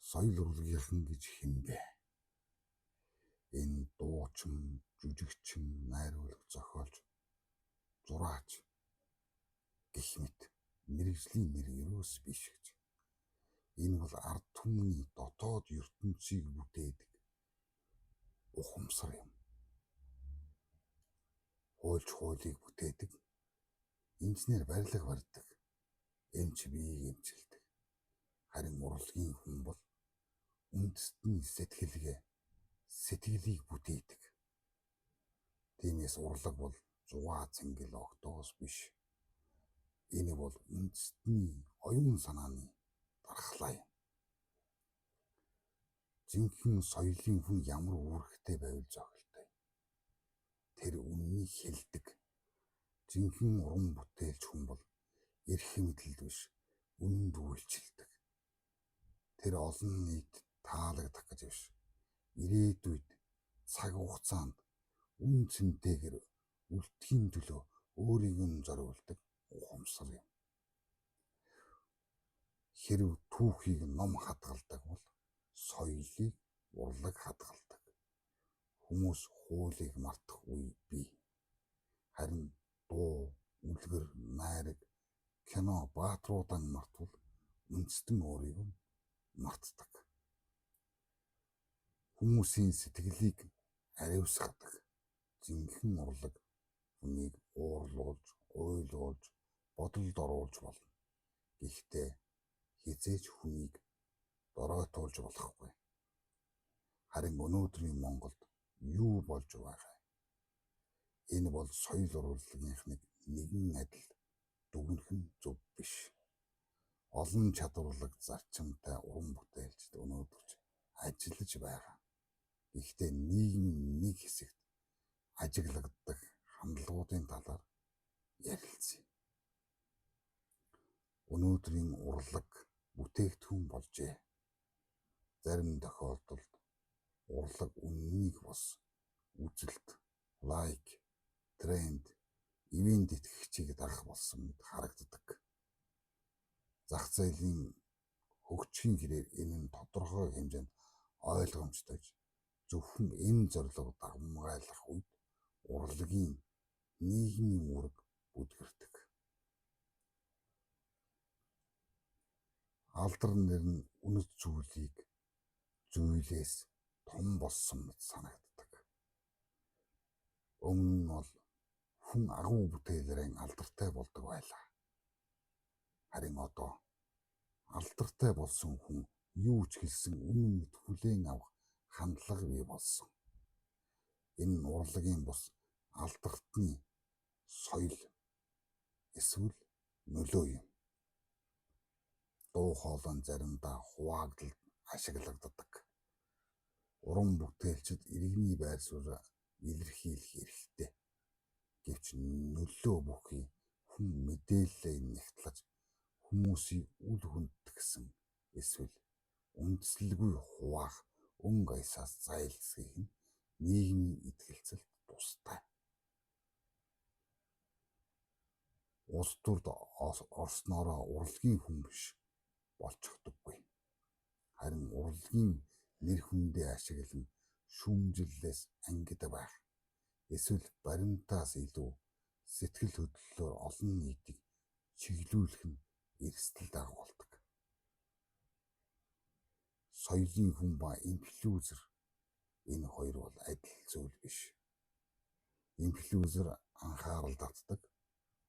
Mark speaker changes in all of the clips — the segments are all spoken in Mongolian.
Speaker 1: Соёл урлагийнхан гэж хэмбэ? Энэ дуучин, жүжигчин, найруулга, зохиолч, зураач гэх мэт мэргэжлийн нэр юус биш гэж. Энэ бол ард түмний дотоод ертөнцийг бүтээдэг ухамсар юм. Хуульч хуулийг бүтээдэг, инженер барилга барьдаг, эмч биеийг эмчилдэг. Харин урлагийн хүн бол үндэстний сэтгэлийг бүтээдэг. Тиймээс урлаг бол зугаа цэнгэл октоос биш. Энэ бол үндэстний оюун санааны дархлаа юм. Жинхэнэ соёлын хүн ямар үүрэгтэй байвал зохилтой. Тэр үннийг хэлдэг. Жинхэнэ уран бүтээлч хүн бол эрх мэдэлд биш, үнэнд үйлчилдэг. Тэр олон нийт таалагдах гэж биш. Ирээдүйд цаг хугацаанд үн цэнтэйгээр үлдэхийн төлөө өөрийг нь зориулдаг ухамсар юм. Хэрв түүхийг ном хадгалдаг бол соёлыг урлаг хадгалдаг. Хүмүүс хуулийг мартах үе бий. Харин дуу, үлгэр, найраг, кино, баатруудан мартвал үндэстэн өөрийг нь мартдаг. Хүмүүсийн сэтгэлийг ариусгадаг. Жинхэнэ урлаг хүнийг уурлуулж, уйлуулж, бодолд оруулж болно. Гэхдээ хизээж хүнийг доройтуулж болохгүй. Харин өнөөдрийн Монголд юу болж байгаа? Энэ бол соёл урлагийнхныг нэгэн адил дүгнэх нь зөв биш. Олон чадварлаг зарчимтай уран бүтээлчд өнөөдөр ажиллаж байгаа. Гэхдээ нийгмийн нэг хэсэгт ажиглагддаг хандлагуудын талаар ярилцъя. Өнөөдрийн урлаг бүтээгдэхүүн болжээ. Зарим тохиолдолд урлаг үннийг бас үзэлт, лайк, тренд, ивент итгэгчийг дагах болсон мэт харагддаг. Зах зээлийн хөгжихийн хэрээр энэ нь тодорхой хэмжээнд ойлгомжтой. Зөвхөн энэ зорилго дагамгайлах үед урлагийн нийгмийн үүрэг бүдгэрдэг. Алдар нэр нь үнэт зүйлээс том болсон мэт санагддаг. Өмнө нь бол хүн агуу бүтээлээрээ алдартай болдог байлаа. Харин одоо алдартай болсон хүн юу ч хэлсэн үнэн мэт хүлээн авах хандлага бий болсон. Энэ нь урлагийн бус алдартны соёл эсвэл нөлөө юм. Дуу хоолой заримдаа хуваагдалд ашиглагддаг. Уран бүтээлчид иргэний байр сууриа илэрхийлэх эрхтэй. Гэвч нөлөө бүхий хүн мэдээлэлээ нягтлаж хүмүүсийг үл хүндэтгсэн эсвэл үндэслэлгүй хуваах өнгө аясаас зайлсхийх нь нийгмийн итгэлцэлд тустай. Улс төрд орсноороо урлагийн хүн биш болчихдоггүй. Харин урлагийн нэр хүндээ ашиглан шүүмжлэлээс ангид байх. Эсвэл баримтаас илүү сэтгэл хөдлөлөөр олон нийтийг чиглүүлэх нь эрсдэл дагуулдаг. Соёлын хүн ба инфлюенсер энэ хоёр бол адил зүйл биш. Инфлюенсер анхаарал татдаг,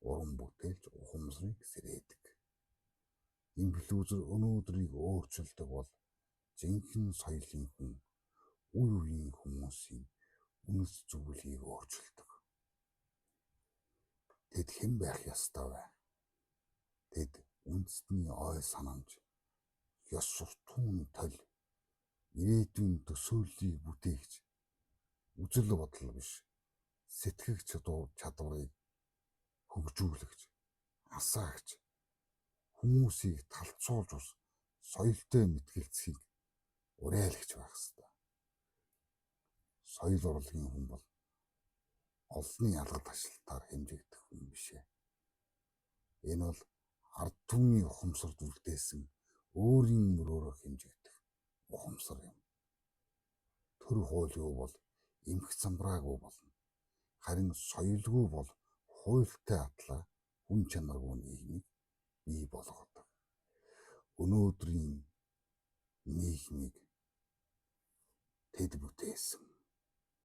Speaker 1: уран бүтээлч ухамсарыг сэрээдэг. Инфлюенсер өнөөдрийг өөрчилдөг бол жинхэнэ соёлын хүн үе үеийн хүмүүсийн үнэт зүйлийг өөрчилдөг. Тэд хэн байх ёстой вэ? Тэд үндэстний ой санамж, ёс суртахууны тол, ирээдүйн төсөөллийг бүтээгч, үзэл бодол биш, сэтгэх чадварыг хөгжүүлэгч, асаагч, хүмүүсийг талцуулж ус соёлтой мэтгэлцэхийг уриалгч байх ёстой. Соёл урлагийн хүн бол олонний алга ташлалтаар хэмжигдэх хүн биш ээ. Энэ бол ард түмний ухамсарт үлдээсэн өөрийн мөрөөрөө хэмжигдэх ухамсар юм. Төр хуульгүй бол эмх замбраагүй болно. Харин соёлгүй бол хуультай атлаа хүн чанаргүй нийгмийг бий болгодог. Өнөөдрийн нийгмийг тэд бүтээсэн.